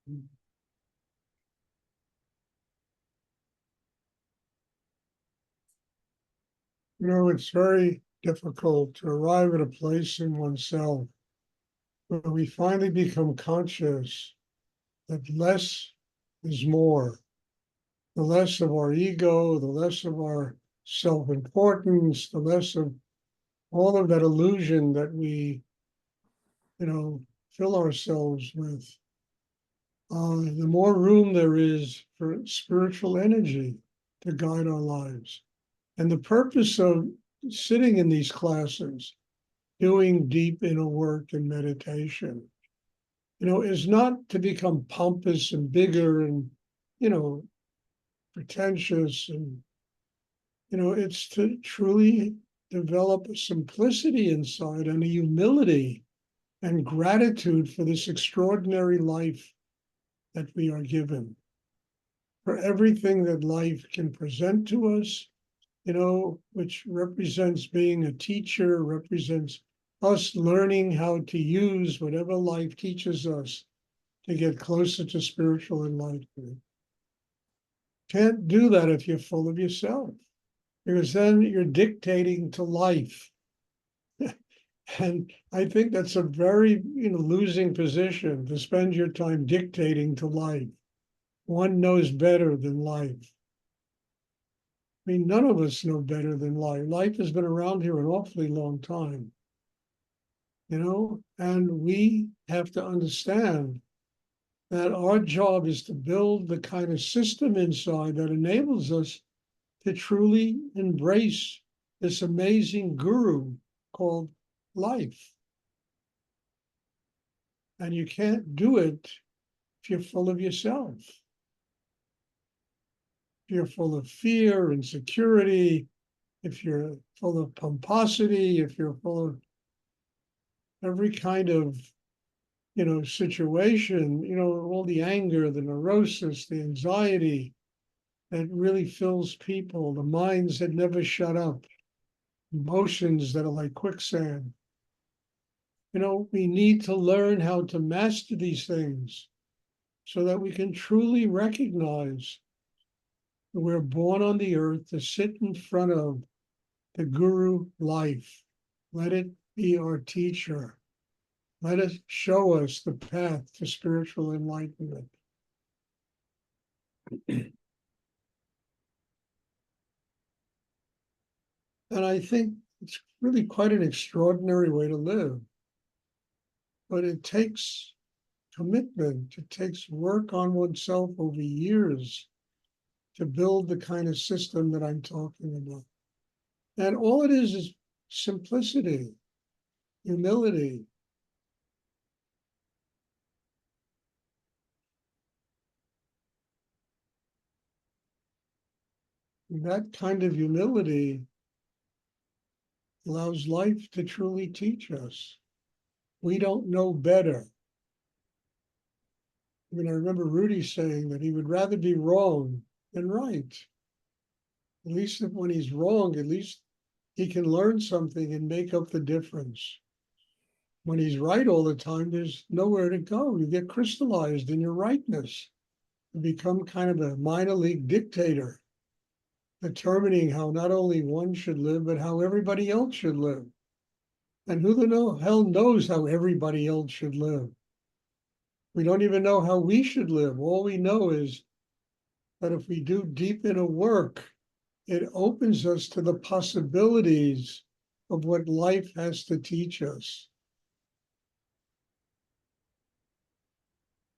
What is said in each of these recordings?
You know, it's very difficult to arrive at a place in oneself where we finally become conscious that less is more. The less of our ego, the less of our self-importance, the less of all of that illusion that we, fill ourselves with. The more room there is for spiritual energy to guide our lives. And the purpose of sitting in these classes, doing deep inner work and meditation, is not to become pompous and bigger and, you know, pretentious. And, it's to truly develop a simplicity inside and a humility and gratitude for this extraordinary life that we are given, for everything that life can present to us, which represents being a teacher, represents us learning how to use whatever life teaches us to get closer to spiritual enlightenment. Can't do that if you're full of yourself, because then you're dictating to life. And I think that's a very, losing position, to spend your time dictating to life. One knows better than life. I mean, none of us know better than life. Life has been around here an awfully long time, and we have to understand that our job is to build the kind of system inside that enables us to truly embrace this amazing guru called life. And you can't do it if you're full of yourself. If you're full of fear, insecurity, if you're full of pomposity, if you're full of every kind of, situation, all the anger, the neurosis, the anxiety that really fills people, the minds that never shut up, emotions that are like quicksand. We need to learn how to master these things so that we can truly recognize that we're born on the earth to sit in front of the guru life. Let it be our teacher. Let it show us the path to spiritual enlightenment. And I think it's really quite an extraordinary way to live. But it takes commitment, it takes work on oneself over years to build the kind of system that I'm talking about. And all it is simplicity, humility. And that kind of humility allows life to truly teach us. We don't know better. I mean, I remember Rudy saying that he would rather be wrong than right. At least when he's wrong, at least he can learn something and make up the difference. When he's right all the time, there's nowhere to go. You get crystallized in your rightness. You become kind of a minor league dictator, determining how not only one should live, but how everybody else should live. And who the hell knows how everybody else should live? We don't even know how we should live. All we know is that if we do deep inner work, it opens us to the possibilities of what life has to teach us.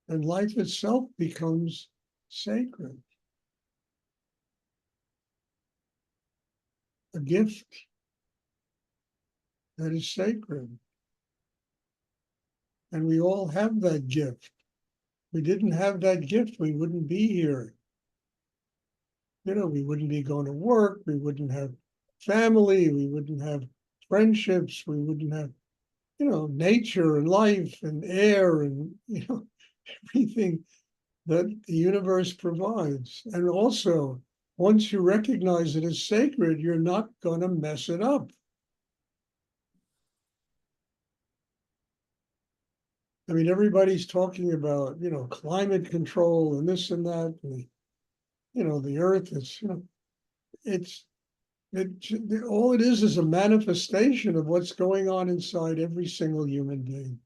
And life itself becomes sacred, a gift that is sacred. And we all have that gift. We didn't have that gift, we wouldn't be here. We wouldn't be going to work, we wouldn't have family, we wouldn't have friendships, we wouldn't have, nature and life and air and, everything that the universe provides. And also, once you recognize it as sacred, you're not going to mess it up. I mean, everybody's talking about, climate control and this and that. And the earth is, it's, all it is a manifestation of what's going on inside every single human being.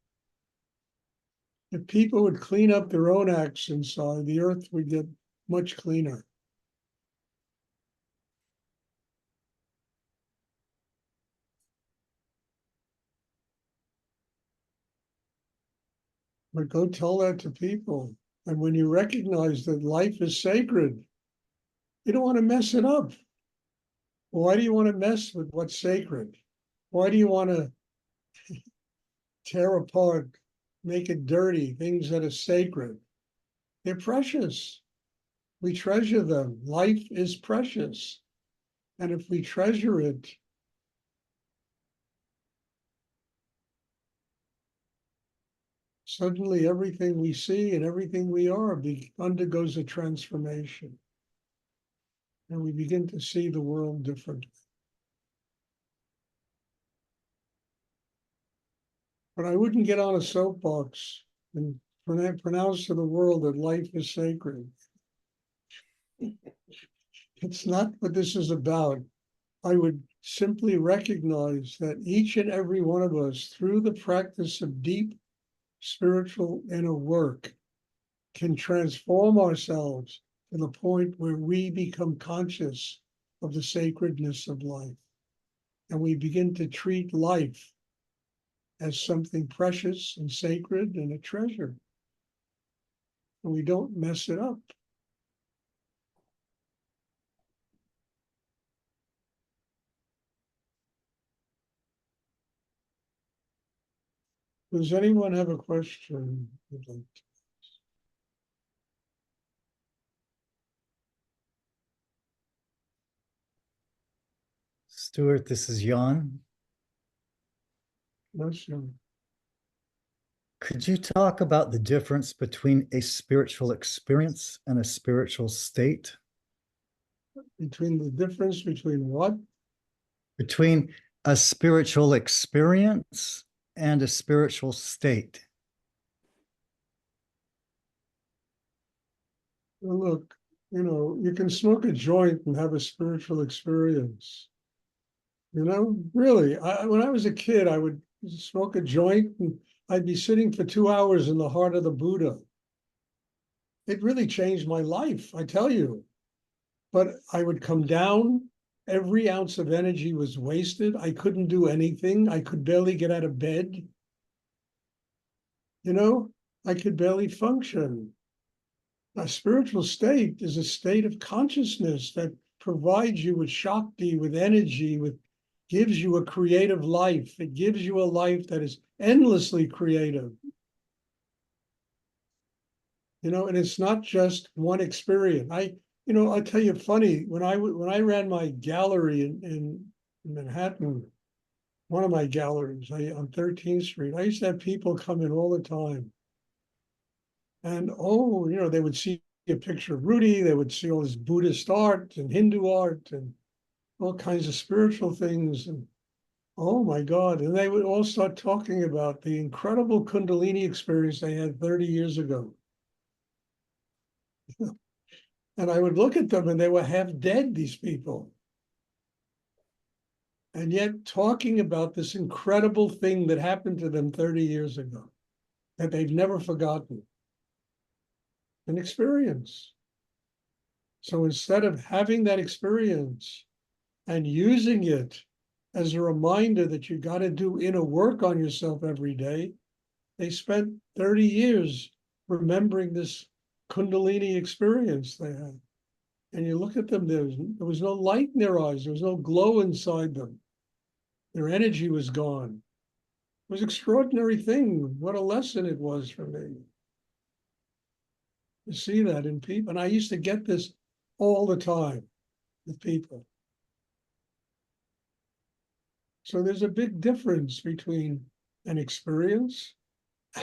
If people would clean up their own acts inside, the earth would get much cleaner. But go tell that to people. And when you recognize that life is sacred, you don't want to mess it up. Why do you want to mess with what's sacred? Why do you want to tear apart, make it dirty, things that are sacred? They're precious. We treasure them. Life is precious. And if we treasure it, suddenly everything we see and everything we are undergoes a transformation. And we begin to see the world differently. But I wouldn't get on a soapbox and pronounce to the world that life is sacred. It's not what this is about. I would simply recognize that each and every one of us, through the practice of deep spiritual inner work, can transform ourselves to the point where we become conscious of the sacredness of life. And we begin to treat life as something precious and sacred and a treasure. And we don't mess it up. Does anyone have a question? Stuart, this is Jan. Yes, sir. Could you talk about the difference between a spiritual experience and a spiritual state? Between the difference between what? Between a spiritual experience and a spiritual state. Well, look, you can smoke a joint and have a spiritual experience. Really, when I was a kid, I would smoke a joint and I'd be sitting for 2 hours in the heart of the Buddha. It really changed my life, I tell you. But I would come down, every ounce of energy was wasted. I couldn't do anything. I could barely get out of bed. I could barely function. A spiritual state is a state of consciousness that provides you with Shakti, with energy, gives you a creative life. It gives you a life that is endlessly creative. And it's not just one experience. I'll tell you funny, when I ran my gallery in Manhattan, one of my galleries on 13th Street, I used to have people come in all the time. And they would see a picture of Rudy, they would see all this Buddhist art and Hindu art and all kinds of spiritual things. And oh my God. And they would all start talking about the incredible Kundalini experience they had 30 years ago. And I would look at them and they were half dead, these people. And yet talking about this incredible thing that happened to them 30 years ago that they've never forgotten. An experience. So instead of having that experience and using it as a reminder that you got to do inner work on yourself every day, they spent 30 years remembering this Kundalini experience they had. And you look at them, there was no light in their eyes. There was no glow inside them. Their energy was gone. It was an extraordinary thing. What a lesson it was for me to see that in people. And I used to get this all the time with people. So there's a big difference between an experience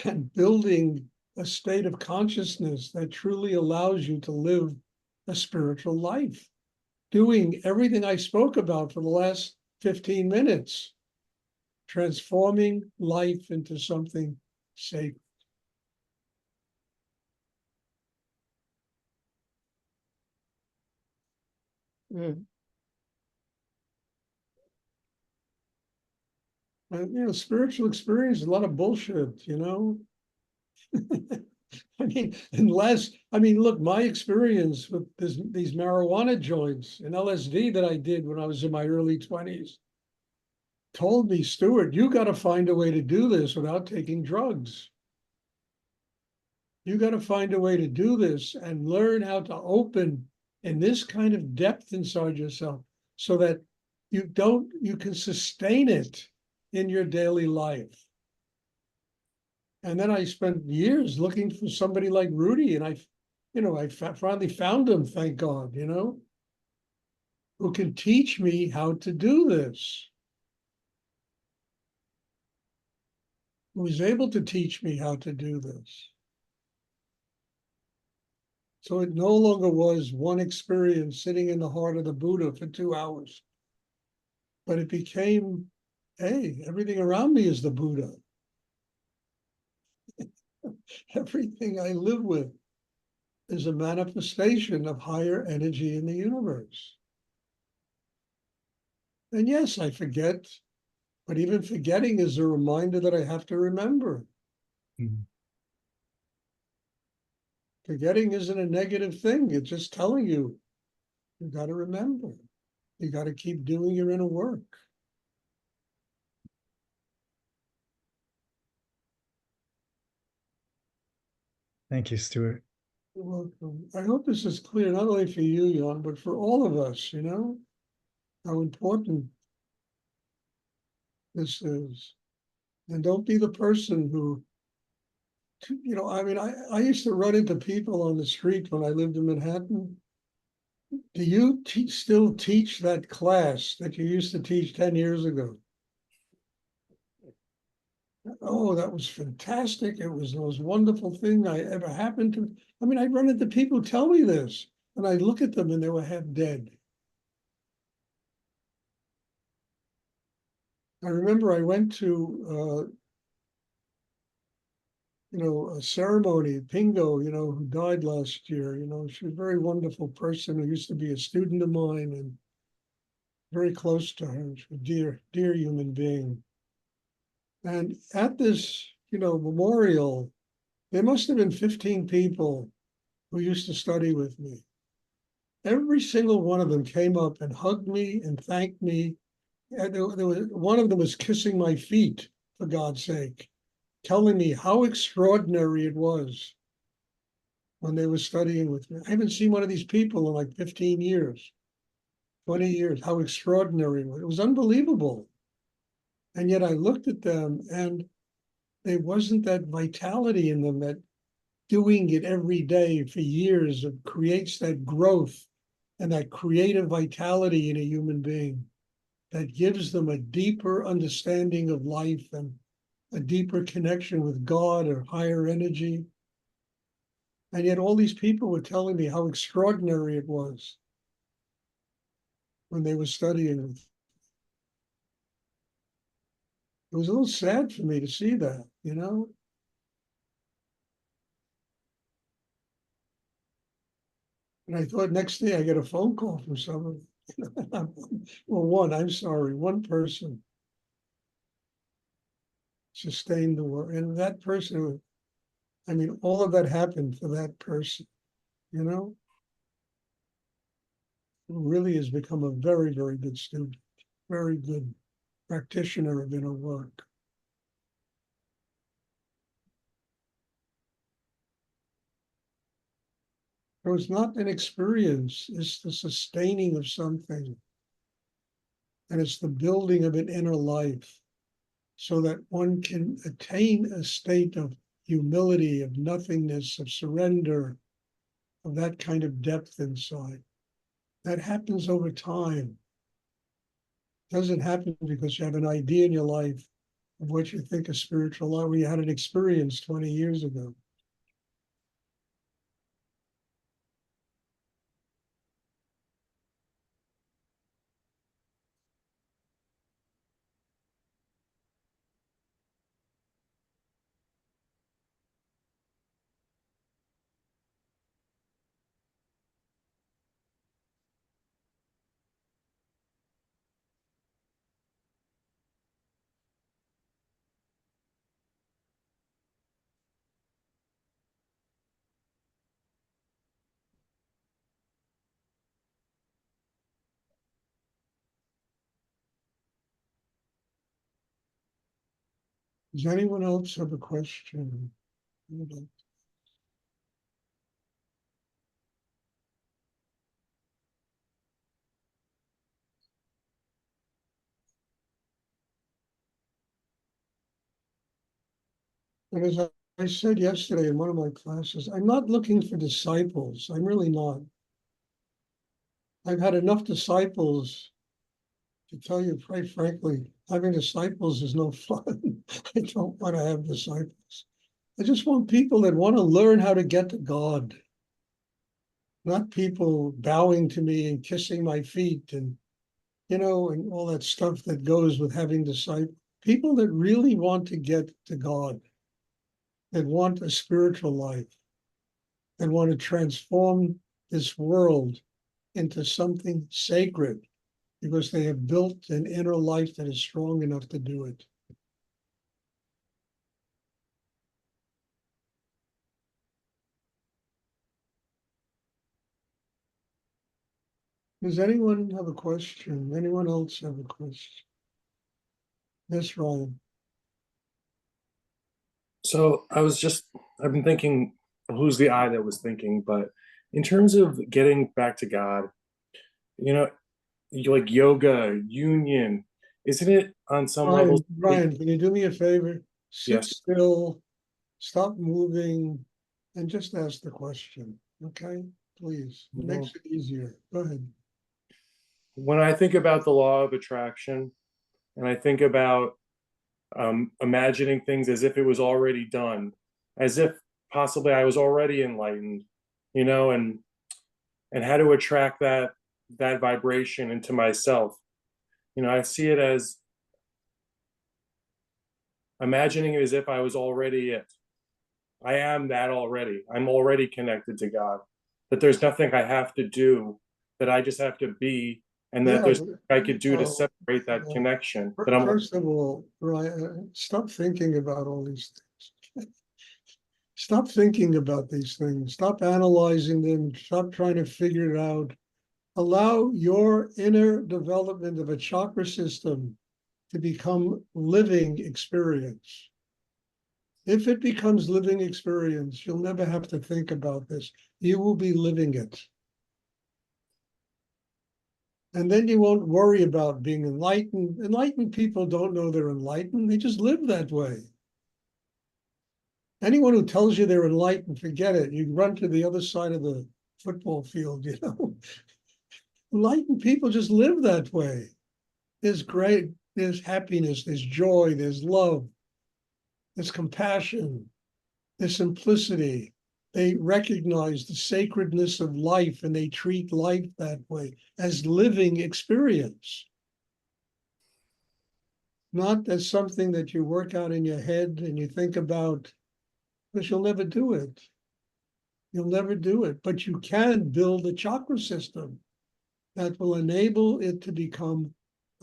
and building a state of consciousness that truly allows you to live a spiritual life, doing everything I spoke about for the last 15 minutes, transforming life into something sacred. Spiritual experience is a lot of bullshit, look, my experience with these marijuana joints and LSD that I did when I was in my early 20s told me, Stuart, you got to find a way to do this without taking drugs. You got to find a way to do this and learn how to open in this kind of depth inside yourself so that you can sustain it in your daily life. And then I spent years looking for somebody like Rudy, and I finally found him, thank God, who can teach me how to do this, who was able to teach me how to do this. So it no longer was one experience sitting in the heart of the Buddha for 2 hours, but it became, hey, everything around me is the Buddha. Everything I live with is a manifestation of higher energy in the universe. And yes, I forget, but even forgetting is a reminder that I have to remember. Mhm. Forgetting isn't a negative thing. It's just telling you got to remember. You got to keep doing your inner work. Thank you, Stuart. You're welcome. I hope this is clear, not only for you, Jan, but for all of us, how important this is. And don't be the person who, I used to run into people on the street when I lived in Manhattan. Do you still teach that class that you used to teach 10 years ago? Oh, that was fantastic. It was the most wonderful thing I ever happened to. I'd run into people who tell me this, and I look at them and they were half dead. I remember I went to, a ceremony, Pingo, who died last year. She was a very wonderful person who used to be a student of mine and very close to her. She's a dear, dear human being. And at this, memorial, there must have been 15 people who used to study with me. Every single one of them came up and hugged me and thanked me. And one of them was kissing my feet, for God's sake, telling me how extraordinary it was when they were studying with me. I haven't seen one of these people in like 15 years, 20 years, how extraordinary it was. It was unbelievable. And yet I looked at them and there wasn't that vitality in them that doing it every day for years creates that growth and that creative vitality in a human being that gives them a deeper understanding of life and a deeper connection with God or higher energy. And yet all these people were telling me how extraordinary it was when they were studying. It was a little sad for me to see that. And I thought next day I get a phone call from someone. One person sustained the work. And that person, all of that happened for that person, who really has become a very, very good student, very good practitioner of inner work. So it's not an experience, it's the sustaining of something. And it's the building of an inner life so that one can attain a state of humility, of nothingness, of surrender, of that kind of depth inside. That happens over time. It doesn't happen because you have an idea in your life of what you think is spiritual life, where you had an experience 20 years ago. Does anyone else have a question? And as I said yesterday in one of my classes, I'm not looking for disciples. I'm really not. I've had enough disciples to tell you, quite frankly, having disciples is no fun. I don't want to have disciples. I just want people that want to learn how to get to God, not people bowing to me and kissing my feet and, and all that stuff that goes with having disciples. People that really want to get to God, that want a spiritual life, that want to transform this world into something sacred because they have built an inner life that is strong enough to do it. Does anyone have a question? Anyone else have a question? Yes, Ryan. So I've been thinking, who's the I that was thinking, but in terms of getting back to God, you know, like yoga, union, isn't it on some levels? Ryan, can you do me a favor? Sit Yes. still, stop moving, and just ask the question. Okay? Please. It makes it easier. Go ahead. When I think about the law of attraction and I think about imagining things as if it was already done, as if possibly I was already enlightened, and how to attract that vibration into myself. I see it as imagining it as if I was already it. I am that already. I'm already connected to God. That there's nothing I have to do, that I just have to be, and that Yeah. there's nothing I could do to Well, separate that connection. That I'm first of all, Ryan, stop thinking about all these things. Stop thinking about these things. Stop analyzing them. Stop trying to figure it out. Allow your inner development of a chakra system to become living experience. If it becomes living experience, you'll never have to think about this. You will be living it. And then you won't worry about being enlightened. Enlightened people don't know they're enlightened. They just live that way. Anyone who tells you they're enlightened, forget it. You run to the other side of the football field, Enlightened people just live that way. There's great, there's happiness, there's joy, there's love, there's compassion, there's simplicity. They recognize the sacredness of life and they treat life that way as living experience, not as something that you work out in your head and you think about, because you'll never do it. You'll never do it, but you can build a chakra system that will enable it to become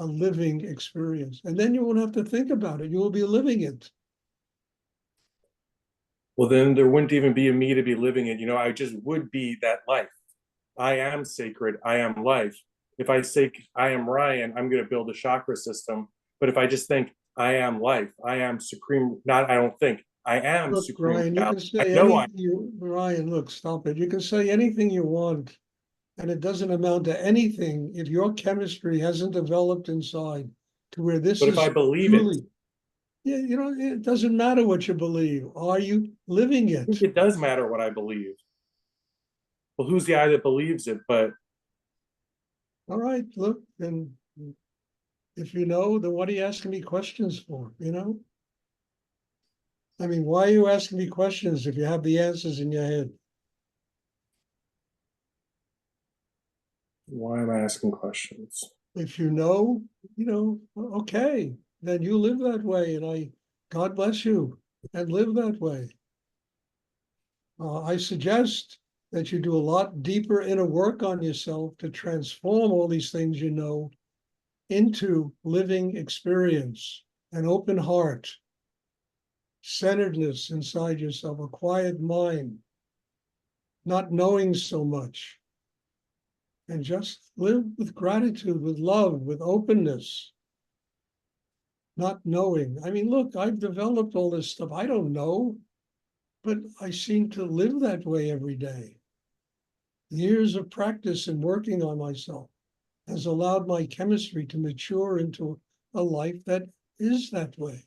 a living experience. And then you won't have to think about it. You will be living it. Well, then there wouldn't even be a me to be living it. I just would be that life. I am sacred. I am life. If I say I am Ryan, I'm going to build a chakra system. But if I just think I am life, I am supreme, not I don't think, I am Look, supreme Ryan, you reality. can I say know I Ryan, look, stop it. You can say anything you want, and it doesn't amount to anything if your chemistry hasn't developed inside to where this but if I is believe it, truly, yeah, it doesn't matter what you believe. Are you living I think it? it does matter what I believe. Well, who's the I that believes it? But All right, look, and if you know, then what are you asking me questions for? I mean, why are you asking me questions if you have the answers in your head? why am I asking questions? If okay, then you live that way, and God bless you, and live that way. I suggest that you do a lot deeper inner work on yourself to transform all these things into living experience, an open heart, centeredness inside yourself, a quiet mind, not knowing so much, and just live with gratitude, with love, with openness. not knowing. I mean, look, I've developed all this stuff. I don't know, but I seem to live that way every day. Years of practice and working on myself has allowed my chemistry to mature into a life that is that way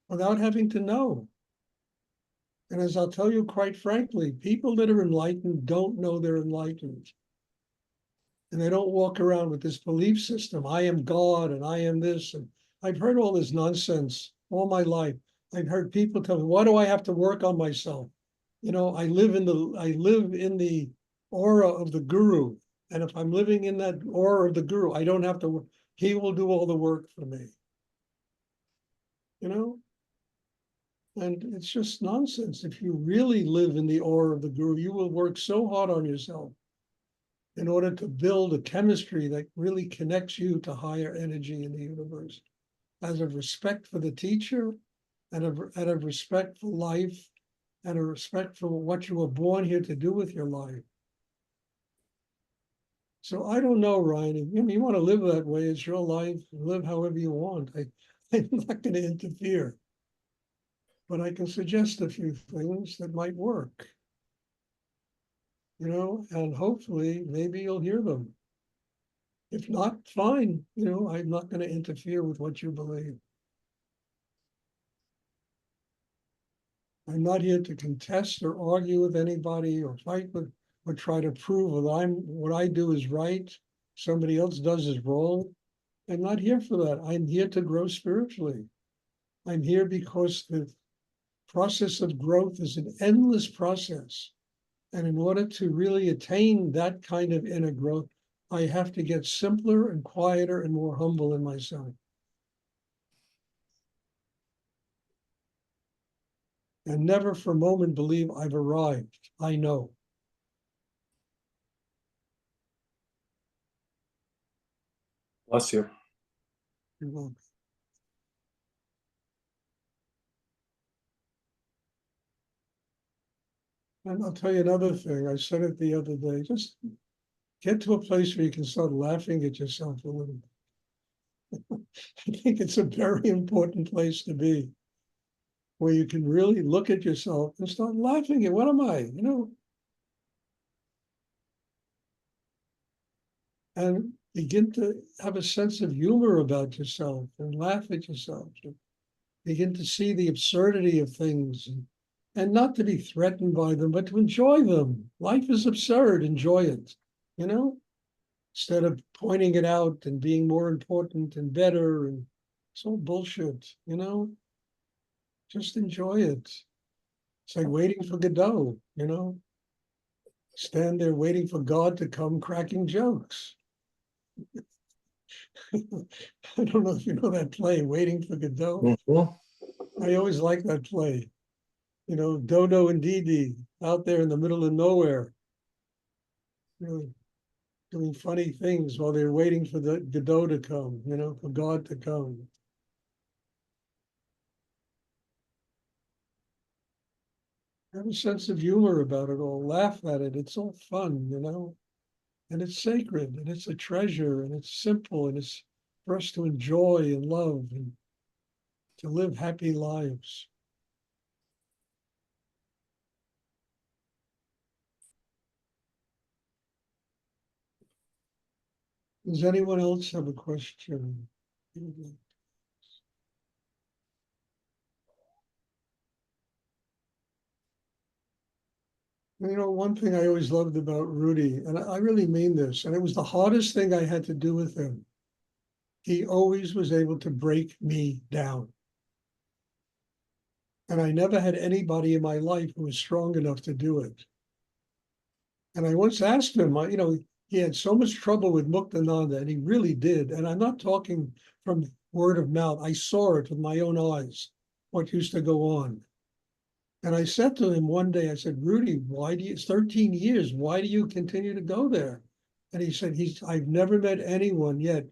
without having to know. And as I'll tell you quite frankly, people that are enlightened don't know they're enlightened. And they don't walk around with this belief system. I am God and I am this. And I've heard all this nonsense all my life. I've heard people tell me, why do I have to work on myself? You know, I live in the aura of the guru. And if I'm living in that aura of the guru, I don't have to work. He will do all the work for me. You know? And it's just nonsense. If you really live in the aura of the guru, you will work so hard on yourself in order to build a chemistry that really connects you to higher energy in the universe, as of respect for the teacher, and of respect for life, and a respect for what you were born here to do with your life. So I don't know, Ryan. If you want to live that way, it's your life. Live however you want. I'm not going to interfere. But I can suggest a few things that might work. You know, and hopefully maybe you'll hear them. If not, fine. You know, I'm not going to interfere with what you believe. I'm not here to contest or argue with anybody or fight with or try to prove that what I do is right, somebody else does is wrong. I'm not here for that. I'm here to grow spiritually. I'm here because the process of growth is an endless process. And in order to really attain that kind of inner growth, I have to get simpler and quieter and more humble in myself. And never for a moment believe I've arrived. I know. Bless you. You're welcome. And I'll tell you another thing. I said it the other day. Just get to a place where you can start laughing at yourself a little bit. I think it's a very important place to be, where you can really look at yourself and start laughing at what am I, you know? And begin to have a sense of humor about yourself and laugh at yourself. And begin to see the absurdity of things and not to be threatened by them, but to enjoy them. Life is absurd, enjoy it, you know? Instead of pointing it out and being more important and better, and it's all bullshit, you know? Just enjoy it. It's like waiting for Godot, you know? Stand there waiting for God to come cracking jokes. I don't know if you know that play, Waiting for Godot. I always like that play. You know, Dodo and Dee out there in the middle of nowhere, you know, doing funny things while they're waiting for the Godot to come, you know, for God to come. Have a sense of humor about it all, laugh at it. It's all fun, you know, and it's sacred and it's a treasure and it's simple and it's for us to enjoy and love and to live happy lives. Does anyone else have a question? You know, one thing I always loved about Rudy, and I really mean this, and it was the hardest thing I had to do with him. He always was able to break me down. And I never had anybody in my life who was strong enough to do it. And I once asked him, you know, he had so much trouble with Muktananda, and he really did. And I'm not talking from word of mouth. I saw it with my own eyes, what used to go on. And I said to him one day, I said, Rudy, it's 13 years. Why do you continue to go there? And he said, I've never met anyone yet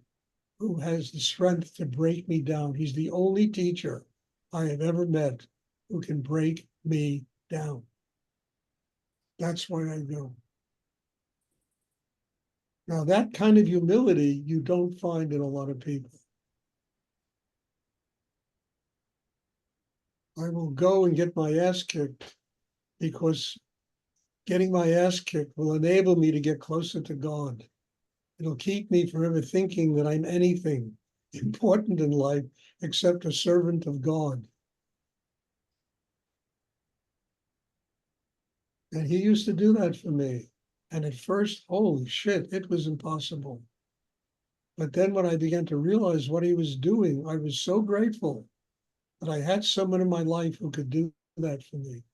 who has the strength to break me down. He's the only teacher I have ever met who can break me down. That's why I go. Now, that kind of humility you don't find in a lot of people. I will go and get my ass kicked because getting my ass kicked will enable me to get closer to God. It'll keep me from ever thinking that I'm anything important in life except a servant of God. And he used to do that for me. And at first, holy shit, it was impossible. But then when I began to realize what he was doing, I was so grateful that I had someone in my life who could do that for me.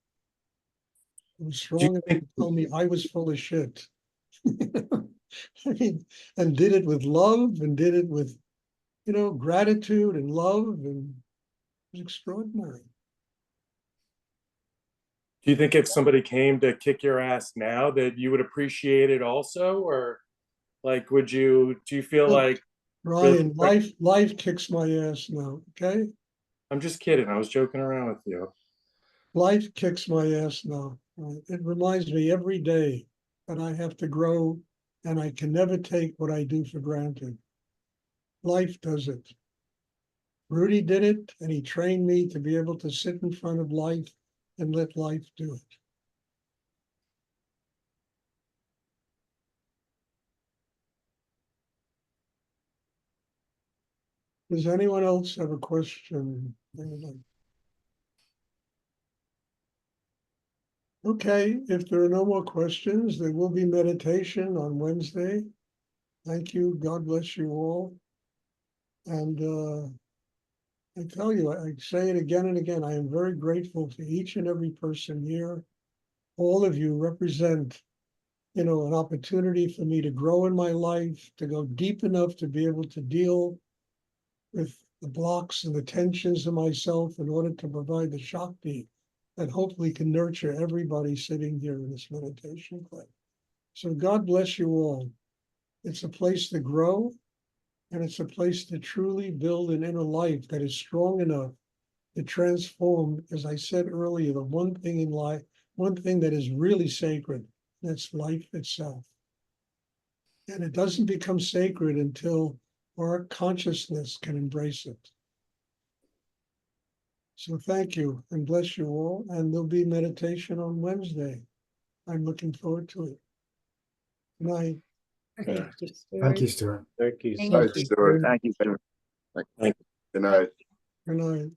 It was Do you strong enough think, to tell me I was full of shit. I mean, and did it with love and did it with, gratitude and love, and it was extraordinary. do you think if somebody came to kick your ass now that you would appreciate it also? Or like, do you feel Look, like, Ryan, life kicks my ass now, okay? I'm just kidding. I was joking around with you. Life kicks my ass now. It reminds me every day that I have to grow and I can never take what I do for granted. Life does it. Rudy did it, and he trained me to be able to sit in front of life and let life do it. Does anyone else have a question? Okay, if there are no more questions, there will be meditation on Wednesday. Thank you. God bless you all. And I tell you, I say it again and again, I am very grateful to each and every person here. All of you represent, an opportunity for me to grow in my life, to go deep enough to be able to deal with the blocks and the tensions of myself in order to provide the Shakti that hopefully can nurture everybody sitting here in this meditation class. So God bless you all. It's a place to grow, and it's a place to truly build an inner life that is strong enough to transform, as I said earlier, the one thing in life, one thing that is really sacred, that's life itself. And it doesn't become sacred until our consciousness can embrace it. So thank you and bless you all. And there'll be meditation on Wednesday. I'm looking forward to it. Good night. Thank you, Thank you, Stuart. Stuart. Thank you. Thank so you, much. Stuart. Thank you, sir. Thank Good night. Good night.